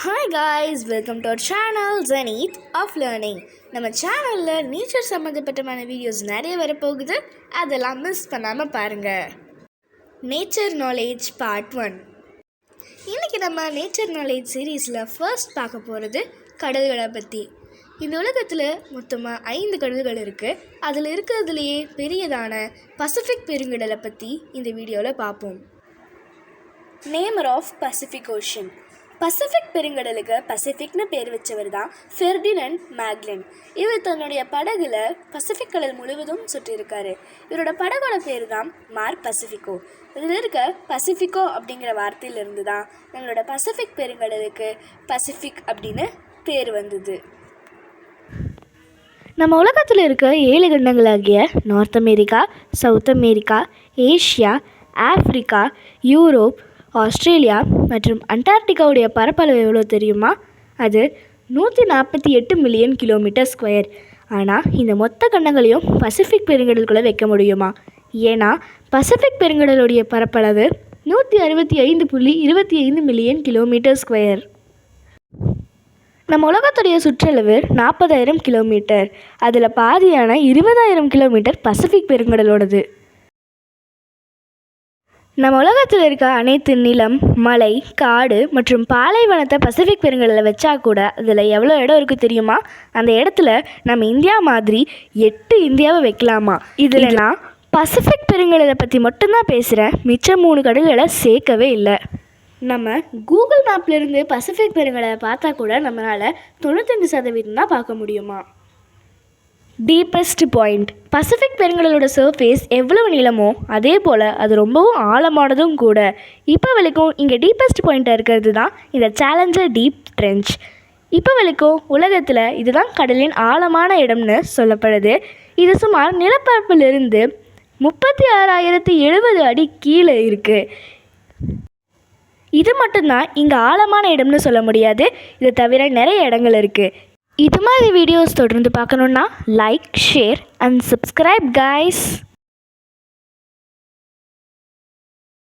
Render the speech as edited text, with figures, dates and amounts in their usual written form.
Hi guys, welcome to our channel Zenith of Learning. நம்ம சேனலில் nature சம்மந்தப்பட்டமான videos நிறைய வரப்போகுது. அதெல்லாம் மிஸ் பண்ணாமல் பாருங்கள். Nature knowledge part 1. இன்றைக்கி நம்ம நேச்சர் நாலேஜ் சீரீஸில் ஃபர்ஸ்ட் பார்க்க போகிறது கடல்களை பற்றி. இந்த உலகத்தில் மொத்தமாக 5 கடல்கள் இருக்குது. அதில் இருக்கிறதுலையே பெரியதான பசிபிக் பெருங்கடலை பற்றி இந்த வீடியோவில் பார்ப்போம். நேமர் ஆஃப் பசிபிக் ஓஷன். பசிபிக் பெருங்கடலுக்கு பசிபிக்னு பேர் வச்சவர் தான் ஃபெர்டினண்ட் மேக்லின். இவர் தன்னுடைய படகுல பசிபிக் கடல் முழுவதும் சுற்றியிருக்காரு. இவரோட படகோட பேர் தான் மார் பசிபிகோ. இதில் இருக்க பசிபிகோ அப்படிங்கிற வார்த்தையிலிருந்து தான் நம்மளோட பசிபிக் பெருங்கடலுக்கு பசிபிக் அப்படின்னு பேர் வந்தது. நம்ம உலகத்தில் இருக்க 7 கண்டங்களாகிய North America, South America, Asia, Africa, Europe, Australia மற்றும் அண்டார்டிகாவுடைய பரப்பளவு எவ்வளோ தெரியுமா? அது 148 மில்லியன் கிலோமீட்டர் ஸ்கொயர். ஆனால் இந்த மொத்த கண்டங்களையும் பசிபிக் பெருங்கடலுக்குள்ளே வைக்க முடியுமா? ஏன்னா பசிபிக் பெருங்கடலுடைய பரப்பளவு 165.25 மில்லியன் கிலோமீட்டர் ஸ்கொயர். நம்ம உலகத்துடைய சுற்றளவு 40,000 கிலோமீட்டர். அதில் பாதியான 20,000 கிலோமீட்டர் பசிபிக் பெருங்கடலோடது. நம்ம உலகத்தில் இருக்க அனைத்து நிலம், மலை, காடு மற்றும் பாலைவனத்தை பசிபிக் பெருங்கடலில் வச்சா கூட அதில் எவ்வளோ இடம் இருக்குது தெரியுமா? அந்த இடத்துல நம்ம இந்தியா மாதிரி 8 இந்தியாவை வைக்கலாமா. இதில் நான் பசிபிக் பெருங்கடலை பற்றி மட்டும்தான் பேசுகிறேன். மிச்சம் 3 கடல்களை சேர்க்கவே இல்லை. நம்ம கூகுள் மேப்லேருந்து பசிபிக் பெருங்கடலை பார்த்தா கூட நம்மளால் 95% தான் பார்க்க முடியுமா. Deepest point. பசிபிக் பெருங்கடலோட சர்ஃபேஸ் எவ்வளவு நீளமோ அதே போல் அது ரொம்பவும் ஆழமானதும் கூட. இப்போ வரைக்கும் இங்கே டீப்பஸ்ட் பாயிண்ட்டாக இருக்கிறது தான் இந்த சேலஞ்சர் டீப் ட்ரென்ச். இப்போ வரைக்கும் உலகத்தில் இதுதான் கடலின் ஆழமான இடம்னு சொல்லப்படுது. இது சுமார் நிலப்பரப்பிலிருந்து 36,070 அடி கீழே இருக்குது. இது மட்டும்தான் இங்கே ஆழமான இடம்னு சொல்ல முடியாது. இதை தவிர நிறைய இடங்கள் இருக்குது. இது மாதிரி வீடியோஸ் தொடர்ந்து பார்க்கணுன்னா like, share and subscribe guys.